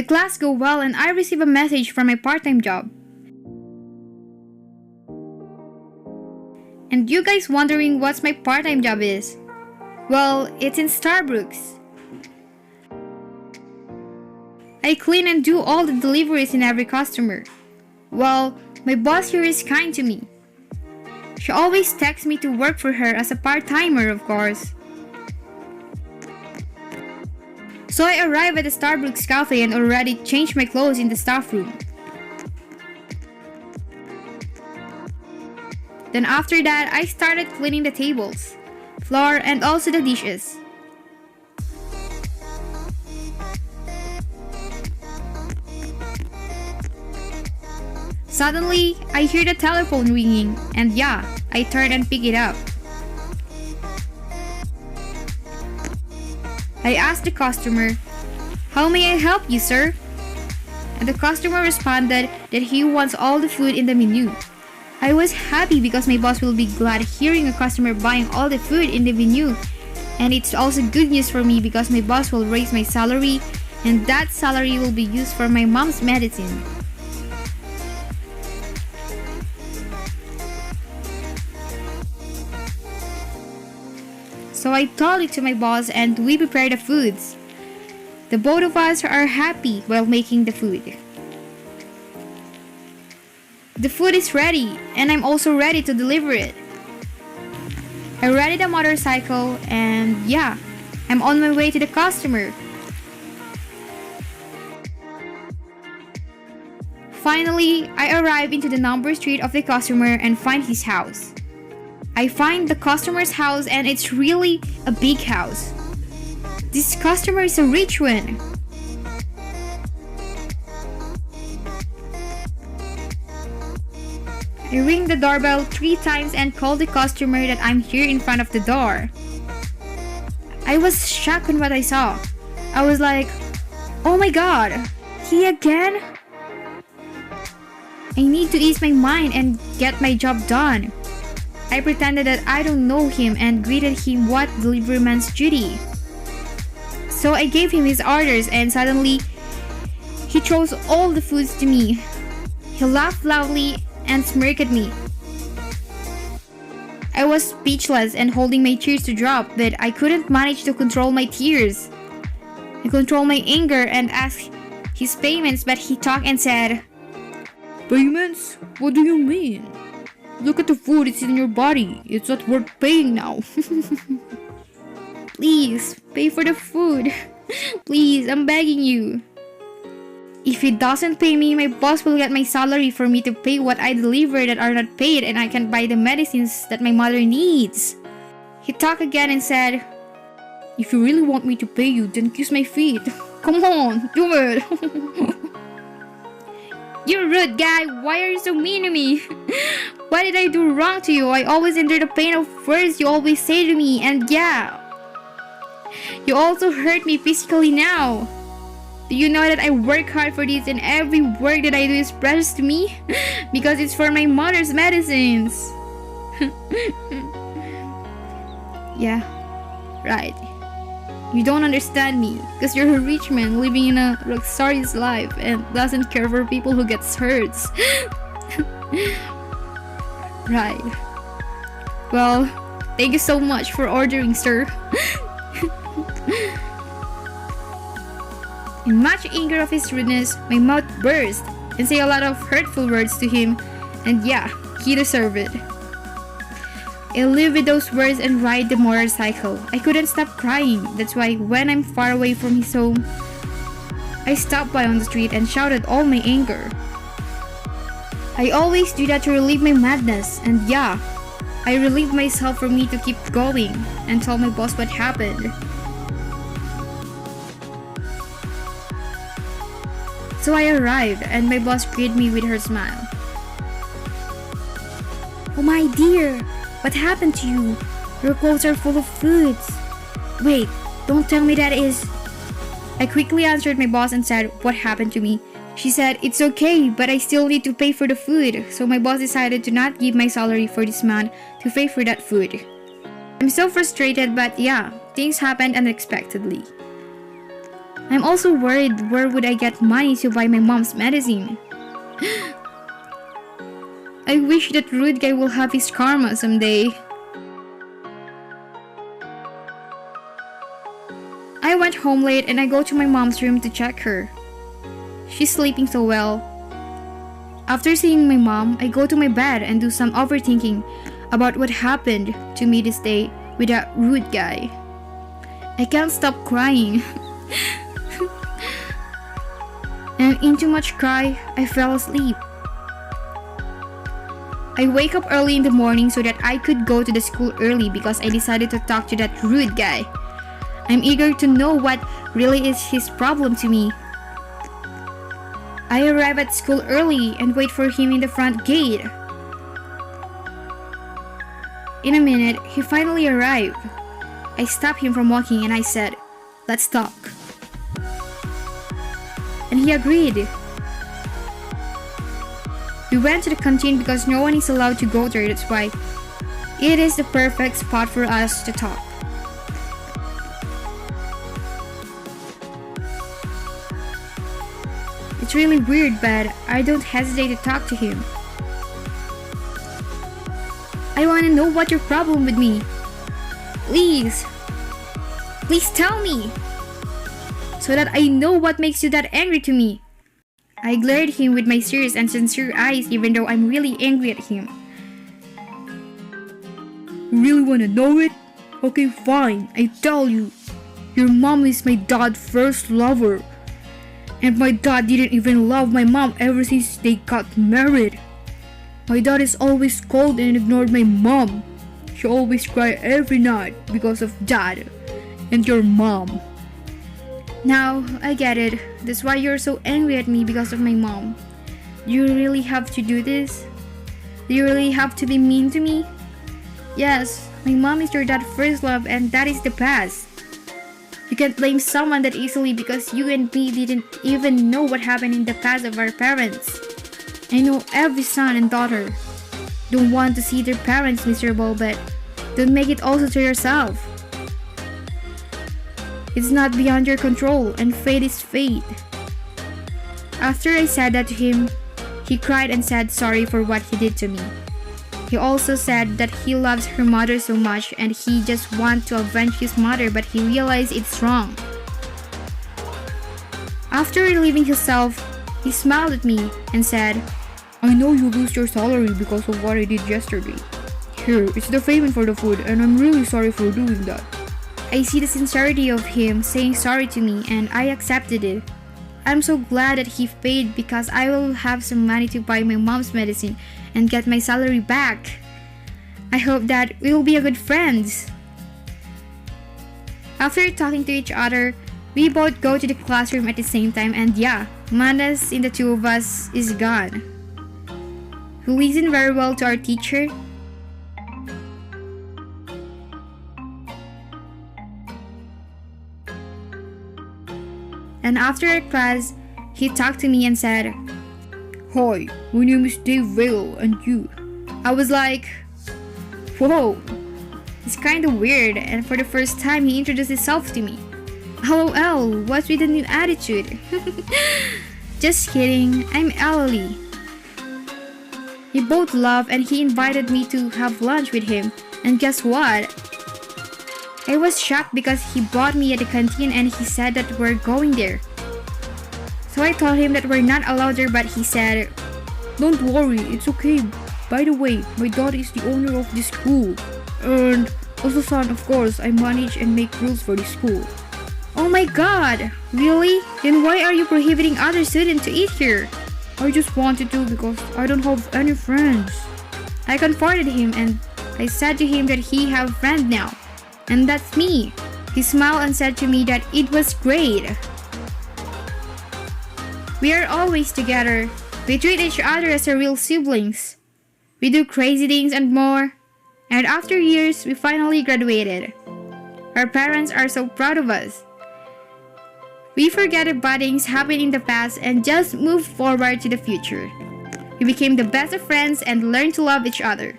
The class go well and I receive a message from my part-time job. And you guys wondering what's my part-time job is? Well, it's in Starbucks. I clean and do all the deliveries in every customer. Well, my boss here is kind to me. She always texts me to work for her as a part-timer, of course. So I arrive at the Starbucks cafe and already changed my clothes in the staff room. Then after that, I started cleaning the tables, floor, and also the dishes. Suddenly, I hear the telephone ringing, and yeah, I turn and pick it up. I asked the customer, "How may I help you, sir?" And the customer responded that he wants all the food in the menu. I was happy because my boss will be glad hearing a customer buying all the food in the menu. And it's also good news for me because my boss will raise my salary, and that salary will be used for my mom's medicine. So I told it to my boss and we prepared the foods. The both of us are happy while making the food. The food is ready and I'm also ready to deliver it. I ready the motorcycle and yeah, I'm on my way to the customer. Finally, I arrive into the number street of the customer and find his house. I find the customer's house and it's really a big house. This customer is a rich one. I ring the doorbell 3 times and call the customer that I'm here in front of the door. I was shocked on what I saw. I was like, oh my god, he again? I need to ease my mind and get my job done. I pretended that I don't know him and greeted him what deliveryman's duty. So I gave him his orders and suddenly he throws all the foods to me. He laughed loudly and smirked at me. I was speechless and holding my tears to drop, but I couldn't manage to control my tears. I controlled my anger and asked his payments, but he talked and said, "Payments? What do you mean? Look at the food, it's in your body. It's not worth paying now." Please, pay for the food. Please, I'm begging you. If he doesn't pay me, my boss will get my salary for me to pay what I deliver that are not paid and I can buy the medicines that my mother needs. He talked again and said, "If you really want me to pay you, then kiss my feet. Come on, do it." You're rude guy, why are you so mean to me? What did I do wrong to you? I always endure the pain of words you always say to me, and yeah, you also hurt me physically now. Do you know that I work hard for this and every work that I do is precious to me? Because it's for my mother's medicines. Yeah, right. You don't understand me because you're a rich man living in a luxurious life and doesn't care for people who gets hurt. Right. Well, thank you so much for ordering, sir. In much anger of his rudeness, my mouth burst and say a lot of hurtful words to him, and yeah, he deserved it. I live with those words and ride the motorcycle. I couldn't stop crying. That's why when I'm far away from his home, I stopped by on the street and shouted all my anger. I always do that to relieve my madness, and yeah, I relieved myself for me to keep going and tell my boss what happened. So I arrived and my boss greeted me with her smile. "Oh my dear, what happened to you? Your clothes are full of foods. Wait, don't tell me that is..." I quickly answered my boss and said what happened to me. She said, "It's okay, but I still need to pay for the food." So my boss decided to not give my salary for this month to pay for that food. I'm so frustrated, but yeah, things happened unexpectedly. I'm also worried where would I get money to buy my mom's medicine. I wish that rude guy will have his karma someday. I went home late and I go to my mom's room to check her. She's sleeping so well. After seeing my mom, I go to my bed and do some overthinking about what happened to me this day with that rude guy. I can't stop crying. And in too much cry, I fell asleep. I wake up early in the morning so that I could go to the school early because I decided to talk to that rude guy. I'm eager to know what really is his problem to me. I arrive at school early and wait for him in the front gate. In a minute, he finally arrived. I stopped him from walking and I said, "Let's talk." And he agreed. We went to the canteen because no one is allowed to go there, that's why it is the perfect spot for us to talk. It's really weird, but I don't hesitate to talk to him. I want to know what your problem with me. Please tell me, so that I know what makes you that angry to me. I glared at him with my serious and sincere eyes even though I'm really angry at him. You really wanna know it? Okay, fine, I tell you. Your mom is my dad's first lover. And my dad didn't even love my mom ever since they got married. My dad is always cold and ignored my mom. She always cried every night because of dad and your mom. Now, I get it. That's why you're so angry at me because of my mom. Do you really have to do this? Do you really have to be mean to me? Yes, my mom is your dad's first love and that is the past. You can't blame someone that easily because you and me didn't even know what happened in the past of our parents. I know every son and daughter don't want to see their parents miserable, but don't make it also to yourself. It's not beyond your control, and fate is fate. After I said that to him, he cried and said sorry for what he did to me. He also said that he loves her mother so much and he just wants to avenge his mother, but he realized it's wrong. After relieving himself, he smiled at me and said, "I know you lose your salary because of what I did yesterday. Here, it's the payment for the food and I'm really sorry for doing that." I see the sincerity of him saying sorry to me and I accepted it. I'm so glad that he paid because I will have some money to buy my mom's medicine and get my salary back. I hope that we will be a good friends. After talking to each other, we both go to the classroom at the same time and yeah, madness in the two of us is gone. We listen very well to our teacher. And after our class, he talked to me and said, "Hi, my name is Dave Vale, and you?" I was like, whoa, it's kinda weird, and for the first time he introduced himself to me. LOL, what's with the new attitude? Just kidding, I'm Ellie. We both laughed and he invited me to have lunch with him, and guess what? I was shocked because he brought me at the canteen and he said that we're going there. So I told him that we're not allowed there, but he said, "Don't worry, it's okay. By the way, my dad is the owner of this school. And as a son, of course, I manage and make rules for this school." Oh my god, really? Then why are you prohibiting other students to eat here? I just wanted to because I don't have any friends. I comforted him and I said to him that he have a friend now. And that's me. He smiled and said to me that it was great. We are always together. We treat each other as our real siblings. We do crazy things and more. And after years, we finally graduated. Our parents are so proud of us. We forget the bad things happened in the past and just move forward to the future. We became the best of friends and learned to love each other.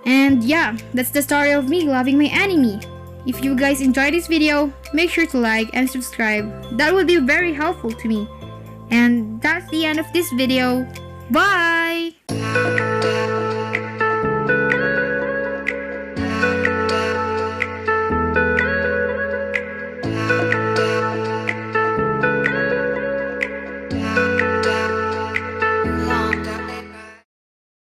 And yeah, that's the story of me loving my enemy. If you guys enjoyed this video, make sure to like and subscribe. That would be very helpful to me. And that's the end of this video. Bye!